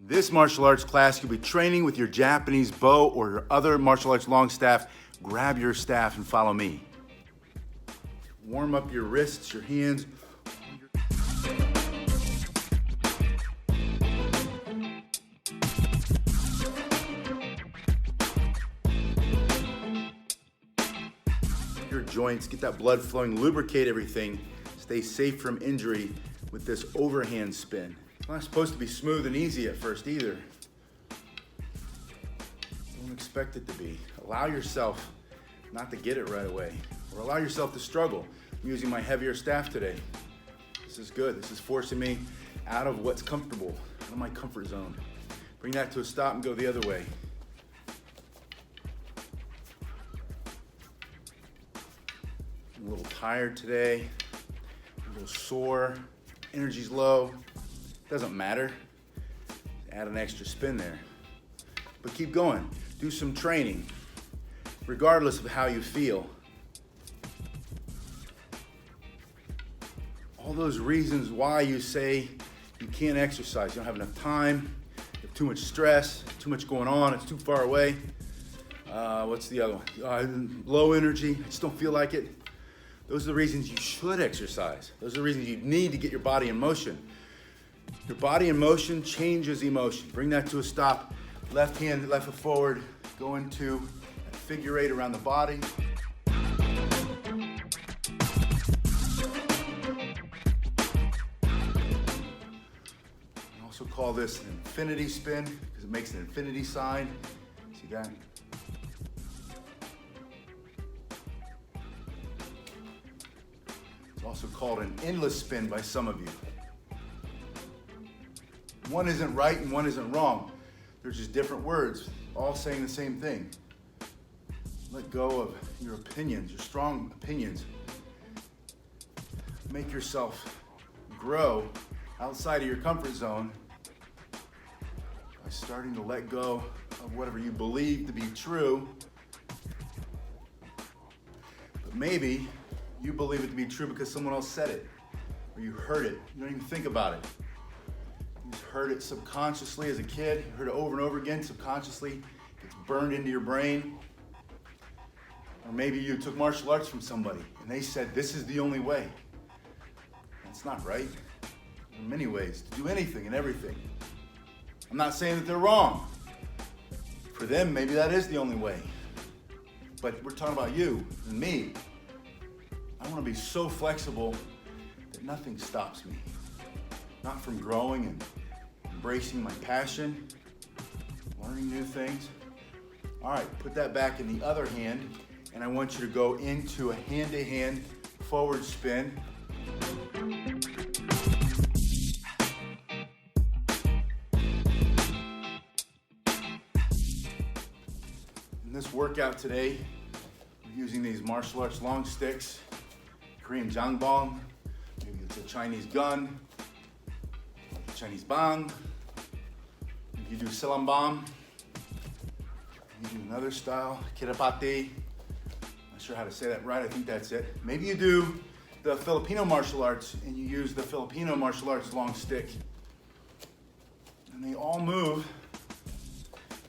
This martial arts class, you'll be training with your Japanese bo or your other martial arts long staff. Grab your staff and follow me. Warm up your wrists, your hands. Your joints, get that blood flowing, lubricate everything. Stay safe from injury with this overhand spin. It's not supposed to be smooth and easy at first either. Don't expect it to be. Allow yourself not to get it right away, or allow yourself to struggle. I'm using my heavier staff today. This is good. This is forcing me out of what's comfortable, out of my comfort zone. Bring that to a stop and go the other way. I'm a little tired today, a little sore, energy's low. Doesn't matter. Add an extra spin there. But keep going. Do some training, regardless of how you feel. All those reasons why you say you can't exercise. You don't have enough time, you have too much stress, too much going on, it's too far away. What's the other one? Low energy, I just don't feel like it. Those are the reasons you should exercise. Those are the reasons you need to get your body in motion. Your body in motion changes emotion. Bring that to a stop. Left hand, left foot forward. Go into a figure eight around the body. I also call this an infinity spin because it makes an infinity sign. See that? It's also called an endless spin by some of you. One isn't right and one isn't wrong. They're just different words, all saying the same thing. Let go of your opinions, your strong opinions. Make yourself grow outside of your comfort zone by starting to let go of whatever you believe to be true. But maybe you believe it to be true because someone else said it, or you heard it. You don't even think about it. You just heard it subconsciously as a kid. You heard it over and over again subconsciously. It's burned into your brain. Or maybe you took martial arts from somebody and they said, this is the only way. That's not right. There are many ways to do anything and everything. I'm not saying that they're wrong. For them, maybe that is the only way. But we're talking about you and me. I want to be so flexible that nothing stops me. Not from growing and embracing my passion, learning new things. All right, put that back in the other hand, and I want you to go into a hand-to-hand forward spin. In this workout today, we're using these martial arts long sticks, Korean jangbong, maybe it's a Chinese gun, Chinese bang. You do silambam. You do another style, kirapati. Not sure how to say that right, I think that's it. Maybe you do the Filipino martial arts and you use the Filipino martial arts long stick. And they all move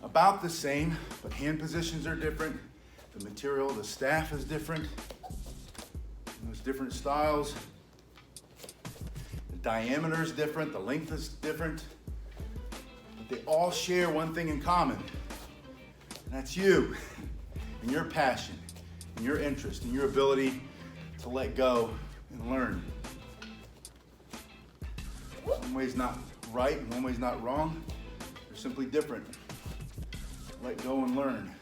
about the same, but hand positions are different. The material, the staff is different. And those different styles. The diameter is different, the length is different. But they all share one thing in common. And that's you and your passion and your interest and your ability to let go and learn. One way's not right and one way's not wrong. They're simply different. Let go and learn.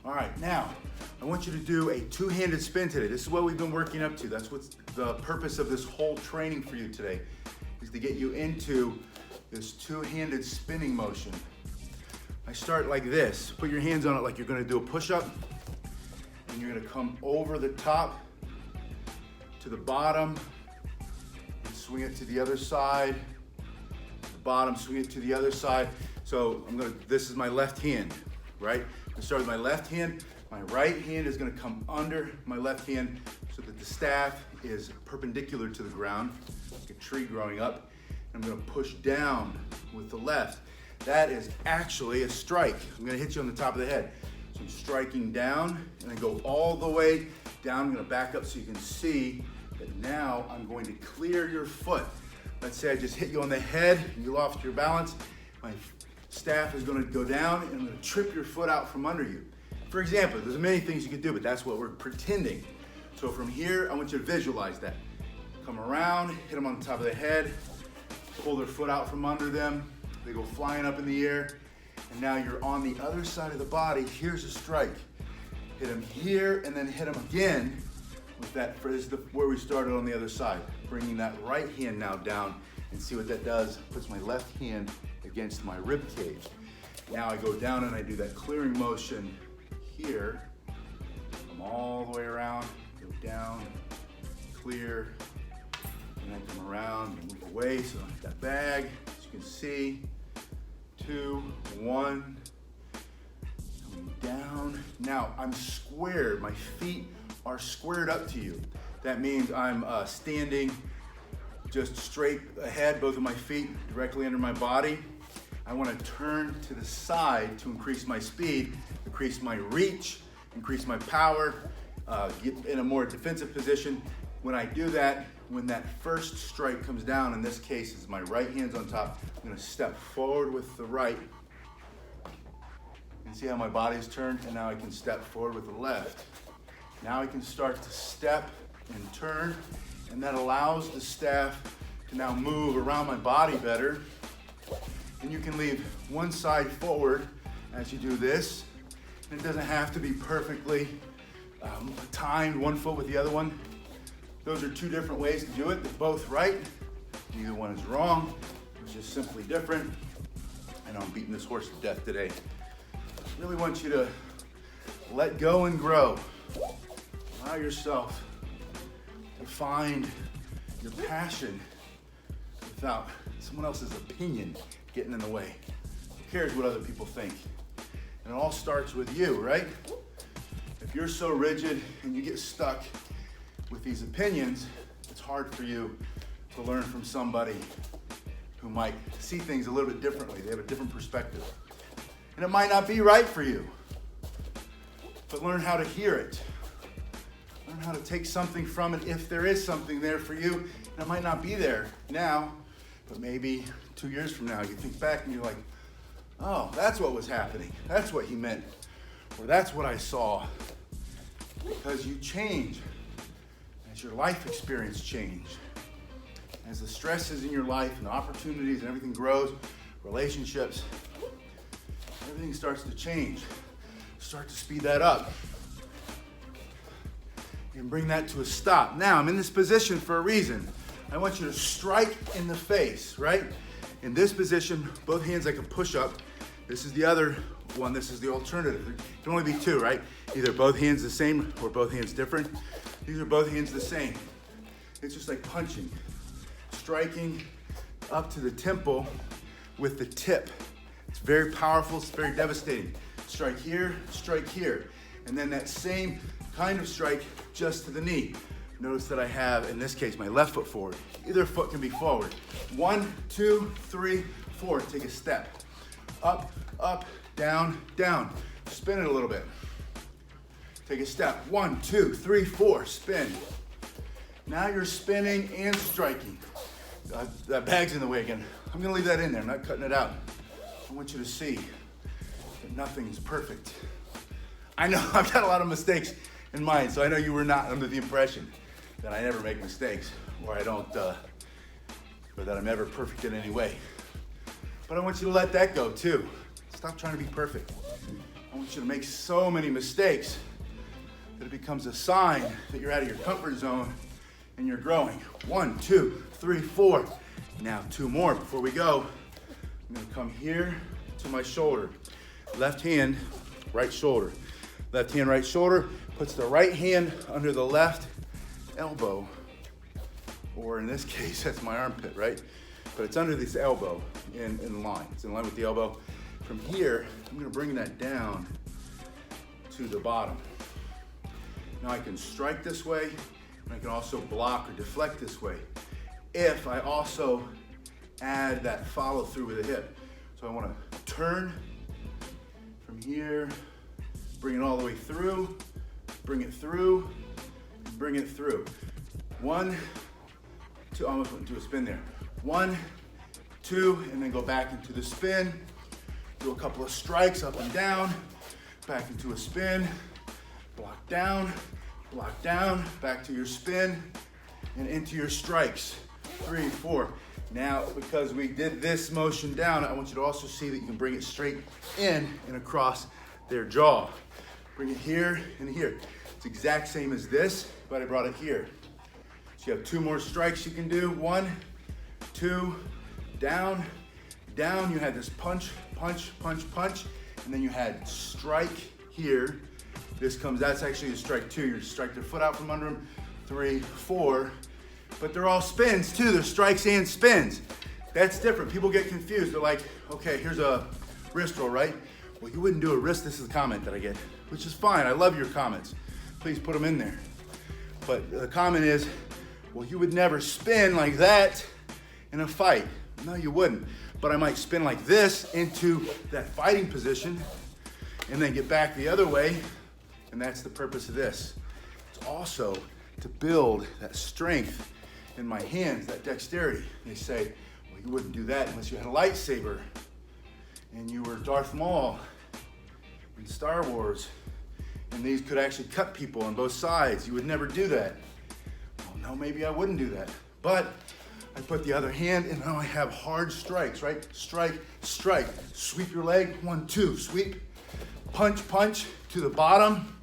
All right, now I want you to do a two-handed spin today. This is what we've been working up to. That's what's the purpose of this whole training for you today, is to get you into this two-handed spinning motion. I start like this. Put your hands on it like you're gonna do a push-up, and you're gonna come over the top to the bottom and swing it to the other side. The bottom, swing it to the other side. So this is my left hand, right? I'm gonna start with my left hand. My right hand is gonna come under my left hand so that the staff is perpendicular to the ground, like a tree growing up. I'm gonna push down with the left. That is actually a strike. I'm gonna hit you on the top of the head. So I'm striking down and I go all the way down. I'm gonna back up so you can see that now I'm going to clear your foot. Let's say I just hit you on the head, you lost your balance. My staff is gonna go down and I'm gonna trip your foot out from under you. For example, there's many things you could do, but that's what we're pretending. So from here, I want you to visualize that. Come around, hit them on the top of the head, pull their foot out from under them. They go flying up in the air, and now you're on the other side of the body. Here's a strike. Hit them here, and then hit them again with that. This is where we started on the other side. Bringing that right hand now down, and see what that does. Puts my left hand against my rib cage. Now I go down and I do that clearing motion here. Come all the way around, go down, clear, and then come around and move away. So I hit that bag, as you can see. 2, 1, coming down. Now I'm squared, my feet are squared up to you. That means I'm standing just straight ahead, both of my feet directly under my body. I want to turn to the side to increase my speed, increase my reach, increase my power, get in a more defensive position. When I do that, when that first strike comes down, in this case is my right hand's on top, I'm gonna step forward with the right. And see how my body's turned? And now I can step forward with the left. Now I can start to step and turn, and that allows the staff to now move around my body better. And you can leave one side forward as you do this. And it doesn't have to be perfectly timed, one foot with the other one. Those are two different ways to do it. They're both right. Neither one is wrong. It's just simply different. I know I'm beating this horse to death today. I really want you to let go and grow. Allow yourself to find your passion without someone else's opinion getting in the way. Who cares what other people think? And it all starts with you, right? If you're so rigid and you get stuck with these opinions, it's hard for you to learn from somebody who might see things a little bit differently. They have a different perspective. And it might not be right for you, but learn how to hear it. Learn how to take something from it if there is something there for you. And it might not be there now, but maybe 2 years from now, you think back and you're like, oh, that's what was happening. That's what he meant. Or that's what I saw. Because you change. As your life experience change, as the stresses in your life and the opportunities and everything grows, relationships, everything starts to change. Start to speed that up and bring that to a stop. Now, I'm in this position for a reason. I want you to strike in the face, right? In this position, both hands like a push-up. This is the other one. This is the alternative. There can only be two, right? Either both hands the same or both hands different. These are both hands the same. It's just like punching. Striking up to the temple with the tip. It's very powerful, it's very devastating. Strike here, and then that same kind of strike just to the knee. Notice that I have, in this case, my left foot forward. Either foot can be forward. 1, 2, 3, 4. Take a step. Up, up, down, down. Spin it a little bit. Take a step. 1, 2, 3, 4. Spin. Now you're spinning and striking. That bag's in the way again. I'm gonna leave that in there. I'm not cutting it out. I want you to see that nothing is perfect. I know I've got a lot of mistakes in mind, so I know you were not under the impression that I never make mistakes, or I don't, or that I'm ever perfect in any way. But I want you to let that go too. Stop trying to be perfect. I want you to make so many mistakes that it becomes a sign that you're out of your comfort zone and you're growing. 1, 2, 3, 4. Now 2 more before we go. I'm gonna come here to my shoulder. Left hand, right shoulder. Left hand, right shoulder. Puts the right hand under the left elbow. Or in this case, that's my armpit, right? But it's under this elbow in line. It's in line with the elbow. From here, I'm gonna bring that down to the bottom. Now I can strike this way, and I can also block or deflect this way. If I also add that follow through with the hip. So I want to turn from here, bring it all the way through, bring it through, bring it through. 1, 2, almost went into a spin there. 1, 2, and then go back into the spin. Do a couple of strikes up and down, back into a spin, block down, back to your spin, and into your strikes. 3, 4. Now, because we did this motion down, I want you to also see that you can bring it straight in and across their jaw. Bring it here and here. It's exact same as this, but I brought it here. So you have 2 more strikes you can do. 1, 2, down, down. You had this punch, punch, punch, punch, and then you had strike here. This comes, that's actually a strike 2. You strike their foot out from under them. 3, 4. But they're all spins too. They're strikes and spins. That's different. People get confused. They're like, okay, here's a wrist roll, right? Well, you wouldn't do a wrist. This is a comment that I get, which is fine. I love your comments. Please put them in there. But the comment is, well, you would never spin like that in a fight. No, you wouldn't. But I might spin like this into that fighting position and then get back the other way. And that's the purpose of this. It's also to build that strength in my hands, that dexterity. They say, well, you wouldn't do that unless you had a lightsaber and you were Darth Maul in Star Wars, and these could actually cut people on both sides. You would never do that. Well, no, maybe I wouldn't do that. But I put the other hand, and now I have hard strikes, right? Strike, strike, sweep your leg, 1, 2, sweep, punch, punch to the bottom,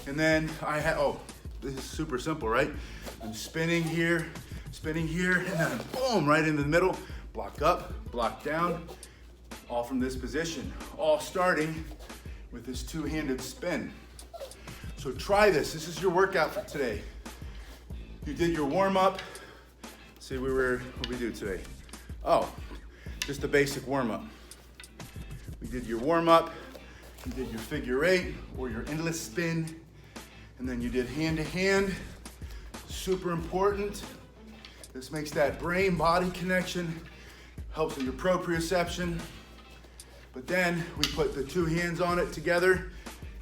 and then I have, oh, this is super simple, right? I'm spinning here, and then boom, right into the middle. Block up, block down, all from this position. All starting with this 2-handed spin. So try this. This is your workout for today. You did your warm-up. See, what we do today? Oh, just a basic warm-up. We did your warm-up. You did your figure 8 or your endless spin. And then you did hand-to-hand, super important. This makes that brain-body connection, helps with your proprioception. But then we put the 2 hands on it together,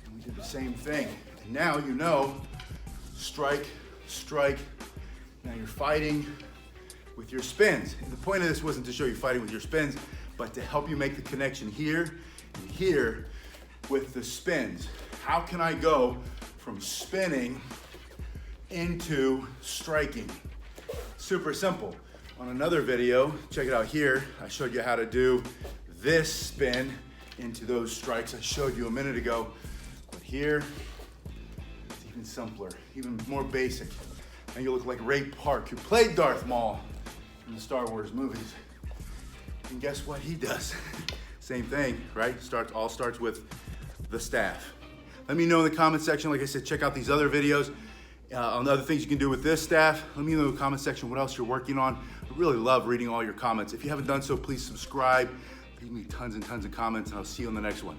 and we did the same thing. And now you know, strike, strike. Now you're fighting with your spins. And the point of this wasn't to show you fighting with your spins, but to help you make the connection here and here with the spins. How can I go from spinning into striking? Super simple. On another video, check it out here, I showed you how to do this spin into those strikes I showed you a minute ago. But here, it's even simpler, even more basic. And you look like Ray Park, who played Darth Maul in the Star Wars movies. And guess what he does? Same thing, right? All starts with the staff. Let me know in the comment section. Like I said, check out these other videos on other things you can do with this staff. Let me know in the comment section what else you're working on. I really love reading all your comments. If you haven't done so, please subscribe. Leave me tons and tons of comments, and I'll see you on the next one.